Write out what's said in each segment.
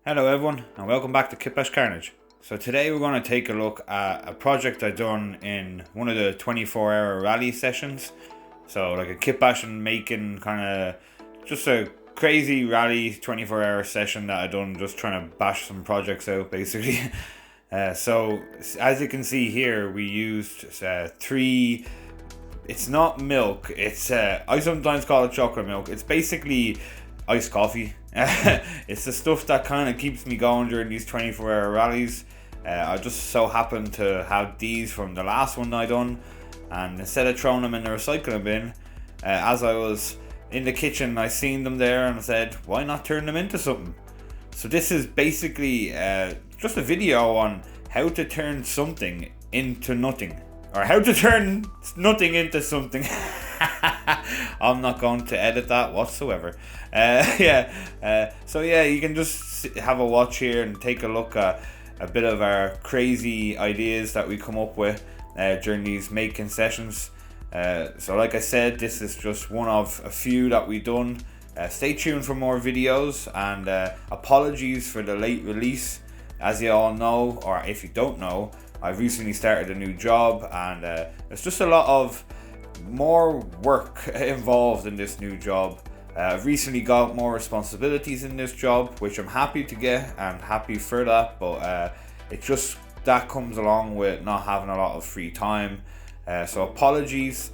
Hello everyone and welcome back to KitbashCarnage. So today we're going to take a look at a project I done in one of the 24-hour rally sessions. So like a kitbashing making kind of just a crazy rally 24-hour session that I done, just trying to bash some projects out basically. So as you can see here, we used three. It's not milk, it's I sometimes call it chocolate milk. It's basically iced coffee. It's the stuff that kind of keeps me going during these 24-hour rallies. I just so happened to have these from the last one I done, and instead of throwing them in the recycling bin, as I was in the kitchen I seen them there and I said, why not turn them into something? So this is basically just a video on how to turn something into nothing, or how to turn nothing into something. I'm not going to edit that whatsoever. So yeah, you can just have a watch here and take a look at a bit of our crazy ideas that we come up with during these making sessions. So like I said, this is just one of a few that we've done. Stay tuned for more videos, and apologies for the late release. As you all know, or if you don't know, I've recently started a new job, and there's just a lot of more work involved in this new job. I've recently got more responsibilities in this job, which I'm happy to get and happy for that, but it just that comes along with not having a lot of free time. So apologies.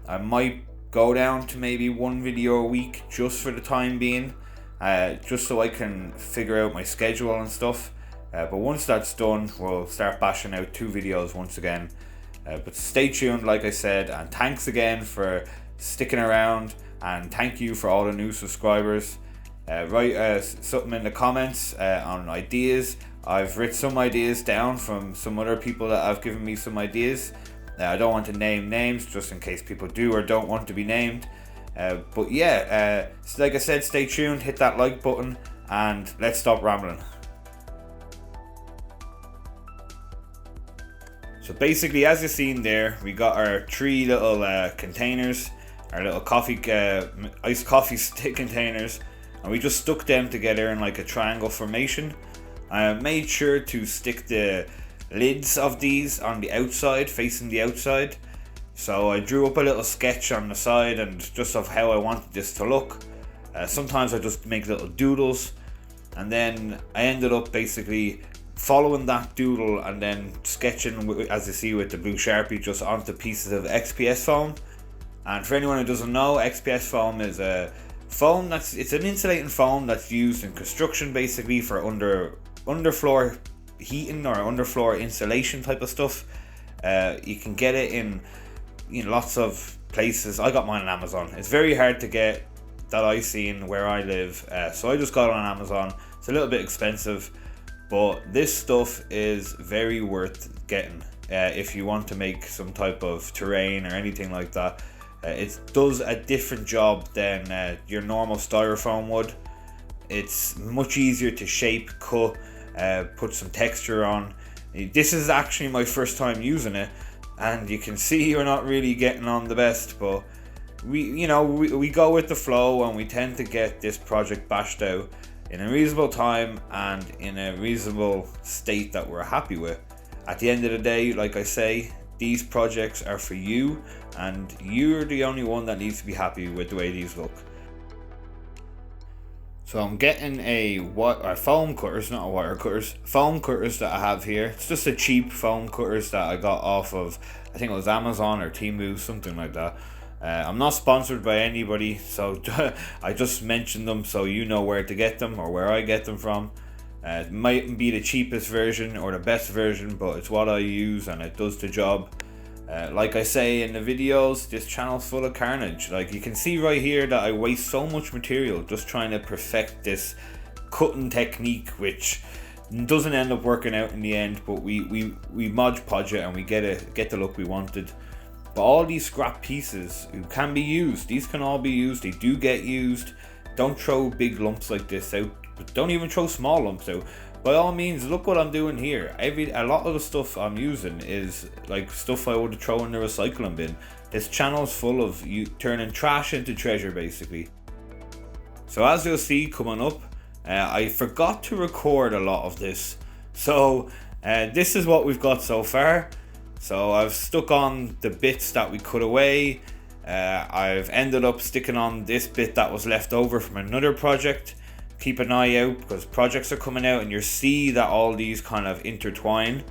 I might go down to maybe one video a week just for the time being, just so I can figure out my schedule and stuff. But once that's done, we'll start bashing out 2 videos once again. But stay tuned, like I said, and thanks again for sticking around, and thank you for all the new subscribers. Write something in the comments on ideas. I've written some ideas down from some other people that have given me some ideas. I don't want to name names just in case people do or don't want to be named. But yeah, like I said, stay tuned, hit that like button, and let's stop rambling. So basically, as you've seen there, we got our 3 little containers, our little coffee, iced coffee stick containers, and we just stuck them together in like a triangle formation. I made sure to stick the lids of these on the outside, facing the outside. So I drew up a little sketch on the side and just of how I wanted this to look. Sometimes I just make little doodles, and then I ended up basically following that doodle and then sketching, as you see with the blue Sharpie, just onto pieces of XPS foam. And for anyone who doesn't know, XPS foam is a foam it's an insulating foam that's used in construction, basically for underfloor heating or underfloor insulation type of stuff. You can get it in lots of places. I got mine on Amazon. It's very hard to get, that I seen where I live, so I just got it on Amazon. It's a little bit expensive, but this stuff is very worth getting if you want to make some type of terrain or anything like that. It does a different job than your normal styrofoam would. It's much easier to shape, cut, put some texture on. This is actually my first time using it, and you can see you're not really getting on the best, but we go with the flow, and we tend to get this project bashed out in a reasonable time and in a reasonable state that we're happy with. At the end of the day, like I say, these projects are for you, and you're the only one that needs to be happy with the way these look. So I'm getting foam cutters, not wire cutters, foam cutters that I have here. It's just a cheap foam cutters that I got off of, I think it was Amazon or Temu, something like that. I'm not sponsored by anybody, so I just mentioned them so you know where to get them or where I get them from. It mightn't be the cheapest version or the best version, but it's what I use and it does the job. Like I say in the videos, this channel's full of carnage. Like you can see right here that I waste so much material just trying to perfect this cutting technique, which doesn't end up working out in the end, but we Mod Podge it and we get the look we wanted. But all these scrap pieces can be used. These can all be used. They do get used. Don't throw big lumps like this out. But don't even throw small lumps out. By all means, look what I'm doing here. A lot of the stuff I'm using is like stuff I would throw in the recycling bin. This channel's full of you turning trash into treasure, basically. So as you'll see coming up, I forgot to record a lot of this, so this is what we've got so far. So I've stuck on the bits that we cut away. I've ended up sticking on this bit that was left over from another project. Keep an eye out because projects are coming out and you'll see that all these kind of intertwine.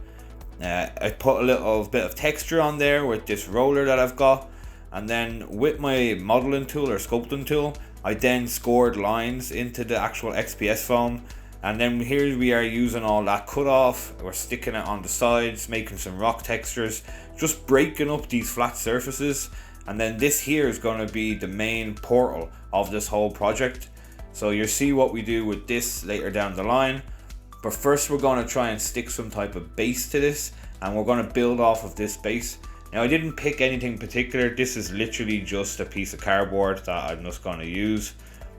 I put a little bit of texture on there with this roller that I've got, and then with my modeling tool or sculpting tool, I then scored lines into the actual XPS foam, and then here we are using all that cut off. We're sticking it on the sides, making some rock textures, just breaking up these flat surfaces. And then this here is going to be the main portal of this whole project. So you'll see what we do with this later down the line. But first we're going to try and stick some type of base to this, and we're going to build off of this base. Now I didn't pick anything particular. This is literally just a piece of cardboard that I'm just going to use.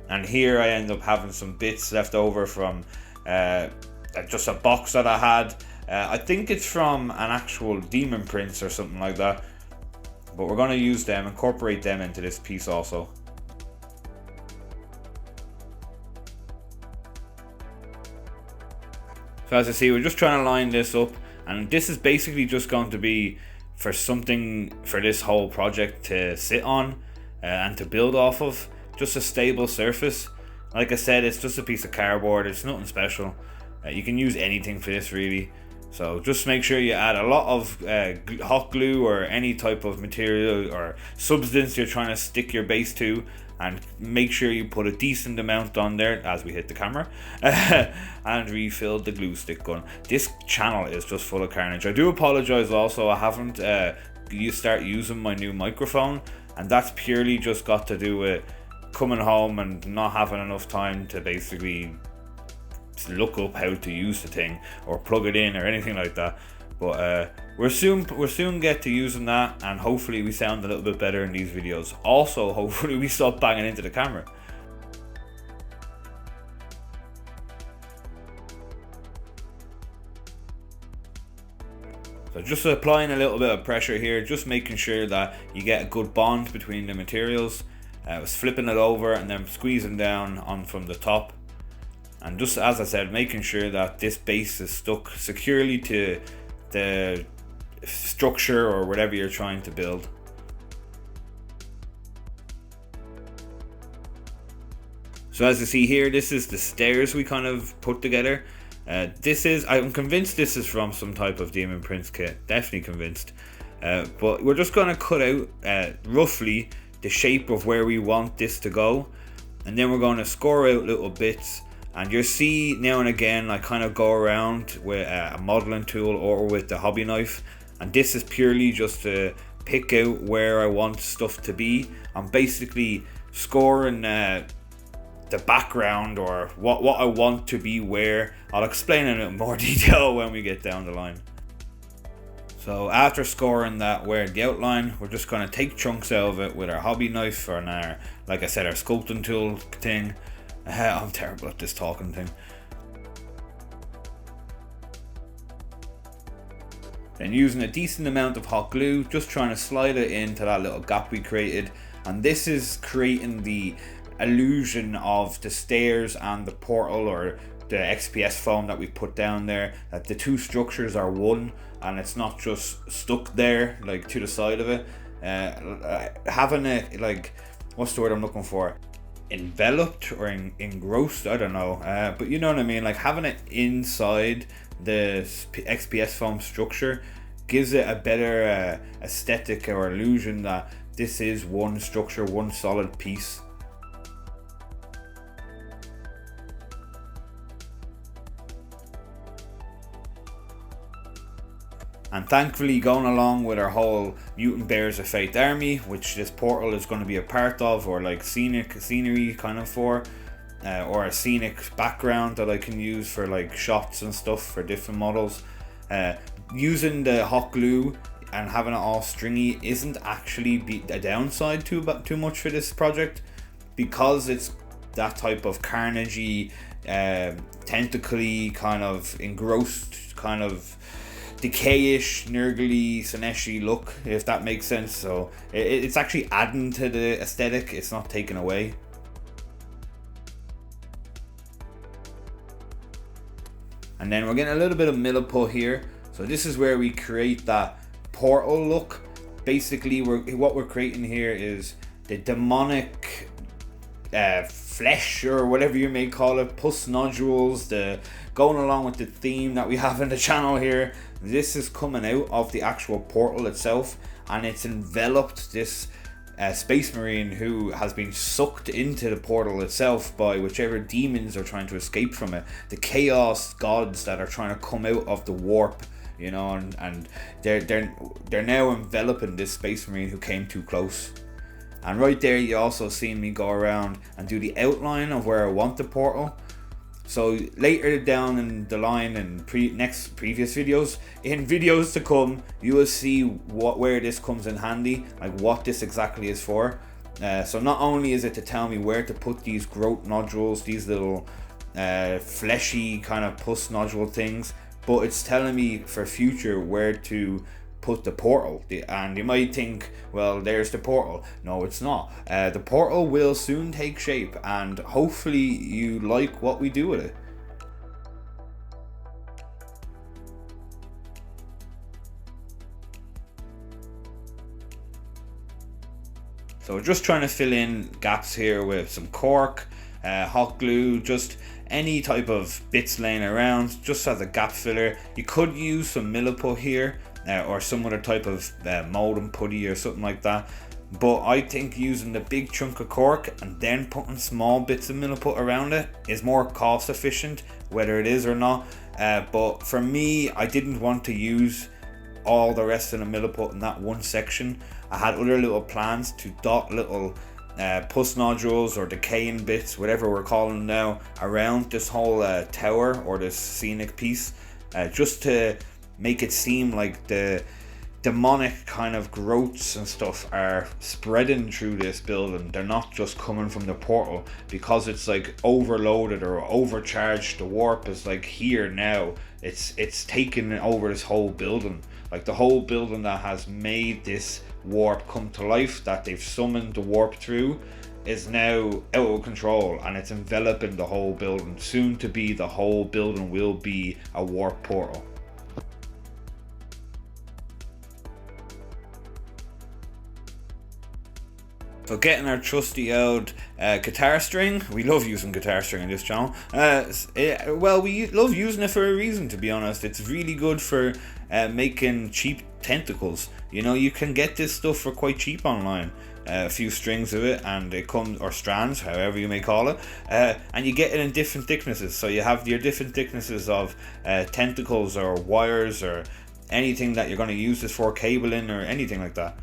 And here I end up having some bits left over from just a box that I had. I think it's from an actual demon prince or something like that. But we're going to use them, incorporate them into this piece also. So as you see, we're just trying to line this up, and this is basically just going to be for something for this whole project to sit on and to build off of. Just a stable surface. Like I said, it's just a piece of cardboard, it's nothing special. You can use anything for this really. So just make sure you add a lot of hot glue or any type of material or substance you're trying to stick your base to, and make sure you put a decent amount on there as we hit the camera and refill the glue stick gun. This channel is just full of carnage. I do apologise also, I haven't start using my new microphone, and that's purely just got to do with coming home and not having enough time to basically look up how to use the thing or plug it in or anything like that. But we'll soon get to using that, and hopefully we sound a little bit better in these videos. Also, hopefully we stop banging into the camera. So just applying a little bit of pressure here, just making sure that you get a good bond between the materials. I was flipping it over and then squeezing down on from the top. And just as I said, making sure that this base is stuck securely to the structure or whatever you're trying to build. So as you see here, this is the stairs we kind of put together. I'm convinced this is from some type of Demon Prince kit, definitely convinced. But we're just going to cut out roughly the shape of where we want this to go, and then we're going to score out little bits. And you'll see now and again I kind of go around with a modeling tool or with the hobby knife, and this is purely just to pick out where I want stuff to be. I'm basically scoring the background or what I want to be where. I'll explain in a little more detail when we get down the line. So after scoring that where the outline, we're just going to take chunks out of it with our hobby knife and our, like I said, our sculpting tool thing. I'm terrible at this talking thing. Then using a decent amount of hot glue, just trying to slide it into that little gap we created. And this is creating the illusion of the stairs and the portal or the XPS foam that we put down there, that the two structures are one and it's not just stuck there like to the side of it. Having it, like, what's the word I'm looking for? Enveloped or engrossed, I don't know, but you know what I mean, like having it inside the XPS foam structure gives it a better aesthetic or illusion that this is one structure, one solid piece. And thankfully, going along with our whole Mutant Bears of Faith army, which this portal is going to be a part of, or like scenery kind of for, or a scenic background that I can use for like shots and stuff for different models. Using the hot glue and having it all stringy isn't actually a downside too much for this project, because it's that type of carnagey, tentacly kind of engrossed kind of decayish, nurgly, Sineshi look, if that makes sense. So it's actually adding to the aesthetic, it's not taken away. And then we're getting a little bit of milliput here. So this is where we create that portal look. Basically, what we're creating here is the demonic flesh, or whatever you may call it, pus nodules, going along with the theme that we have in the channel here. This is coming out of the actual portal itself, and it's enveloped this space marine who has been sucked into the portal itself by whichever demons are trying to escape from it, the chaos gods that are trying to come out of the warp, you know, and they're now enveloping this space marine who came too close. And right there you also seen me go around and do the outline of where I want the portal. So later down in the line and previous videos, in videos to come, you will see where this comes in handy, like what this exactly is for. So not only is it to tell me where to put these growth nodules, these little fleshy kind of pus nodule things, but it's telling me for future where to put the portal. And you might think, well, there's the portal. No, it's not. The portal will soon take shape, and hopefully you like what we do with it. So we're just trying to fill in gaps here with some cork, hot glue, just any type of bits laying around, just as a gap filler. You could use some milliput here, or some other type of mold and putty or something like that, but I think using the big chunk of cork and then putting small bits of milliput around it is more cost efficient, whether it is or not. But for me, I didn't want to use all the rest of the milliput in that one section. I had other little plans to dot little pus nodules or decaying bits, whatever we're calling them now, around this whole tower or this scenic piece, just to make it seem like the demonic kind of growths and stuff are spreading through this building. They're not just coming from the portal, because it's like overloaded or overcharged. The warp is like here now. It's taken over this whole building, like the whole building that has made this warp come to life, that they've summoned the warp through, is now out of control, and it's enveloping the whole building. Soon to be, the whole building will be a warp portal. So getting our trusty old guitar string. We love using guitar string in this channel. Well, we love using it for a reason, to be honest. It's really good for making cheap tentacles. You know, you can get this stuff for quite cheap online. A few strings of it, and it comes, or strands, however you may call it, and you get it in different thicknesses. So you have your different thicknesses of tentacles or wires or anything that you're going to use this for, cabling or anything like that.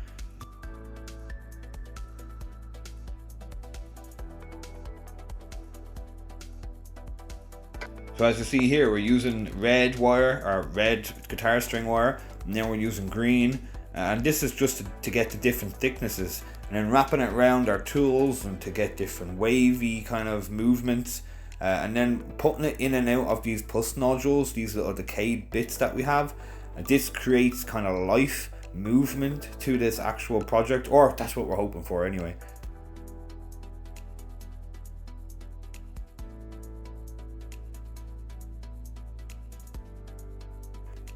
So as you see here, we're using red wire, or red guitar string wire, and then we're using green, and this is just to get the different thicknesses, and then wrapping it around our tools and to get different wavy kind of movements, and then putting it in and out of these pus nodules, these little decayed bits that we have, and this creates kind of life, movement to this actual project, or that's what we're hoping for anyway.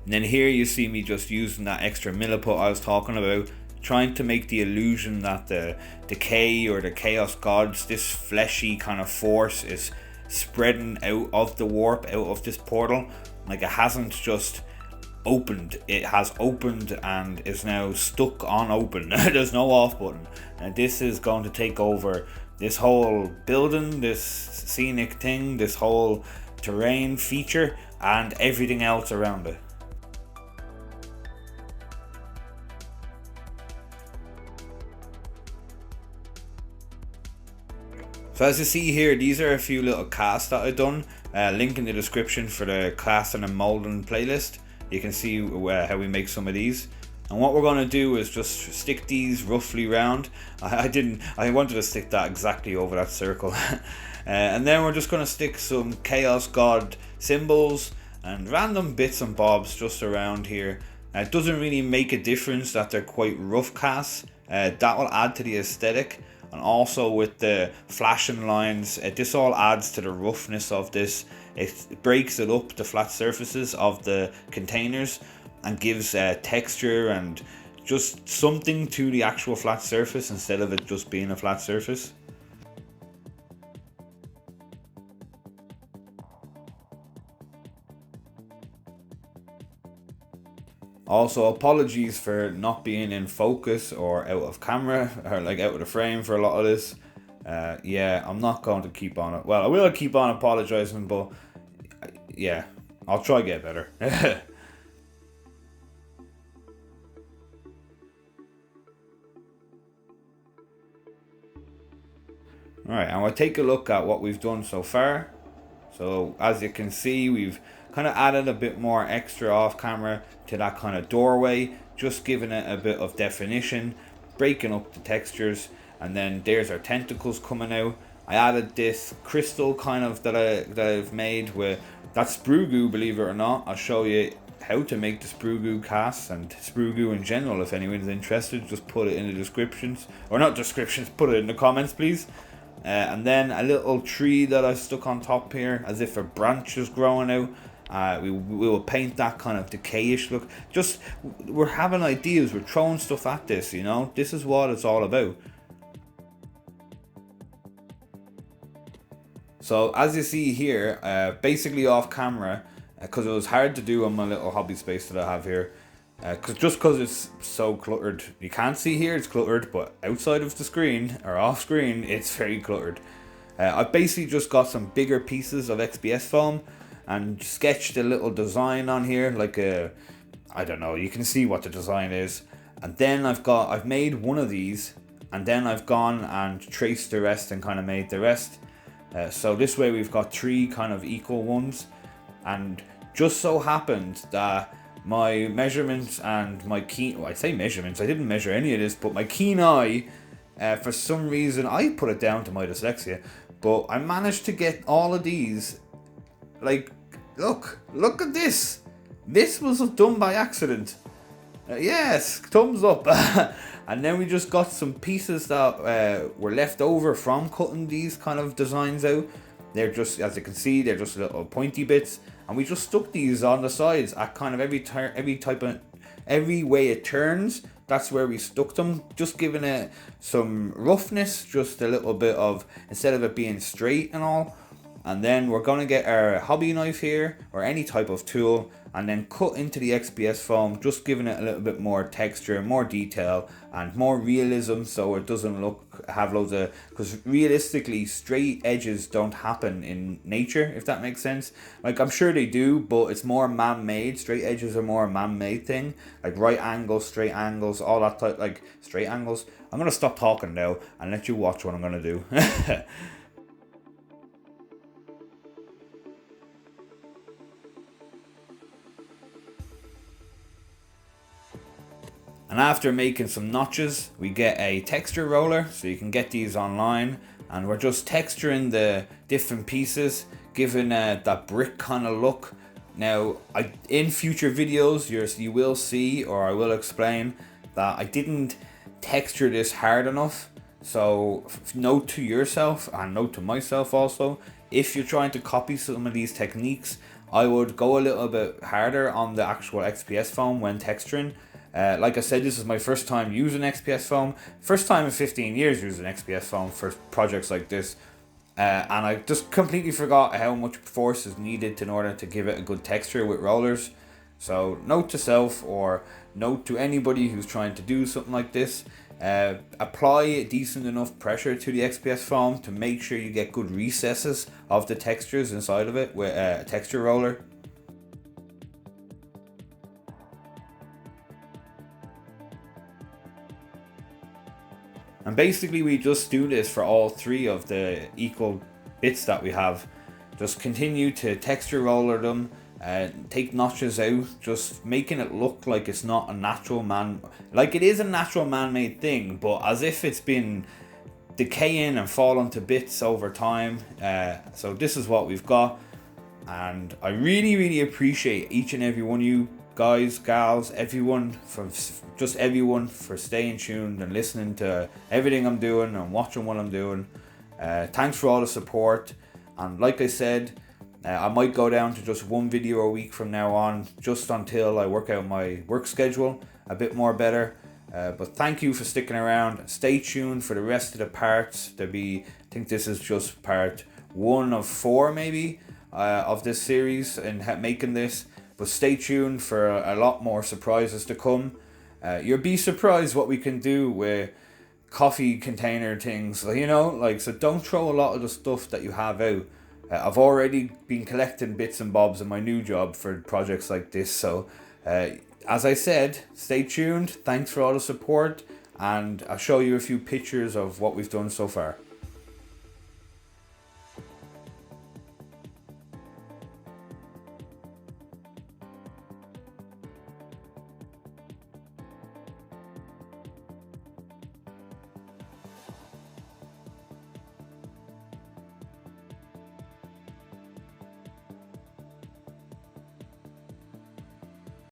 And then here you see me just using that extra milliput I was talking about, trying to make the illusion that the decay or the chaos gods, this fleshy kind of force, is spreading out of the warp, out of this portal. Like, it hasn't just opened, it has opened and is now stuck on open. There's no off button, and this is going to take over this whole building, this scenic thing, this whole terrain feature, and everything else around it. So as you see here, these are a few little casts that I've done. Link in the description for the casting and molding playlist. You can see how we make some of these. And what we're going to do is just stick these roughly round. I wanted to stick that exactly over that circle. And then we're just going to stick some chaos god symbols and random bits and bobs just around here. It doesn't really make a difference that they're quite rough casts. That will add to the aesthetic. and also with the flashing lines. This all adds to the roughness of this. It breaks it up, the flat surfaces of the containers, and gives texture and just something to the actual flat surface instead of it just being a flat surface. Also, apologies for not being in focus or out of camera or like out of the frame for a lot of this. Yeah, I'm not going to keep on it. Well, I will keep on apologizing, but yeah, I'll try to get better. Alright, and we'll take a look at what we've done so far. So as you can see, we've kind of added a bit more extra off camera to that kind of doorway, just giving it a bit of definition, breaking up the textures, and then there's our tentacles coming out. I added this crystal kind of that I've made with that sprue goo, believe it or not. I'll show you how to make the sprue goo casts and sprue goo in general. If anyone's interested, just put it in the descriptions, or not descriptions, put it in the comments please. And then a little tree that I stuck on top here as if a branch is growing out. We will paint that kind of decayish look. Just, we're having ideas, we're throwing stuff at this, you know. This is what it's all about. So as you see here, basically off camera, because it was hard to do on my little hobby space that I have here, because it's so cluttered. You can't see here it's cluttered, but outside of the screen or off screen it's very cluttered. I've basically just got some bigger pieces of XPS foam and sketched a little design on here, like a, I don't know, you can see what the design is. And then I've made one of these, and then I've gone and traced the rest and kind of made the rest. So this way we've got 3 kind of equal ones, and just so happened that my measurements and my keen, well, I say measurements, I didn't measure any of this, but my keen eye, for some reason, I put it down to my dyslexia, but I managed to get all of these, like, look at this. This was done by accident. Yes, thumbs up. And then we just got some pieces that were left over from cutting these kind of designs out. They're just, as you can see, they're just little pointy bits. And we just stuck these on the sides at kind of every way it turns. That's where we stuck them, just giving it some roughness, just a little bit of, instead of it being straight and all. And then we're going to get our hobby knife here, or any type of tool, and then cut into the XPS foam, just giving it a little bit more texture, more detail, and more realism, so it doesn't have loads of, because realistically straight edges don't happen in nature, if that makes sense. Like, I'm sure they do, but it's more man-made. Straight edges are more a man-made thing, like right angles, straight angles, all that type, like straight angles. I'm going to stop talking now and let you watch what I'm going to do. And after making some notches, we get a texture roller, so you can get these online, and we're just texturing the different pieces, giving that brick kind of look. Now, in future videos, you will see, or I will explain, that I didn't texture this hard enough. So note to yourself, and note to myself also, if you're trying to copy some of these techniques, I would go a little bit harder on the actual XPS foam when texturing. Like I said, this is my first time using XPS foam. First time in 15 years using XPS foam for projects like this. And I just completely forgot how much force is needed in order to give it a good texture with rollers. So note to self, or note to anybody who's trying to do something like this. Apply decent enough pressure to the XPS foam to make sure you get good recesses of the textures inside of it with a texture roller. And basically we just do this for all 3 of the equal bits that we have. Just continue to texture roller them, take notches out, just making it look like it's not a natural like it is a natural man-made thing, but as if it's been decaying and falling to bits over time. So this is what we've got, and I really appreciate each and every one of you guys, gals, everyone, for staying tuned and listening to everything I'm doing and watching what I'm doing. Thanks for all the support. And like I said, I might go down to just one video a week from now on, just until I work out my work schedule a bit more better. But thank you for sticking around. Stay tuned for the rest of the parts. I think this is just part 1 of 4 maybe of this series and making this. But stay tuned for a lot more surprises to come. You'll be surprised what we can do with coffee container things, so don't throw a lot of the stuff that you have out. I've already been collecting bits and bobs in my new job for projects like this, so as I said, stay tuned. Thanks for all the support, and I'll show you a few pictures of what we've done so far.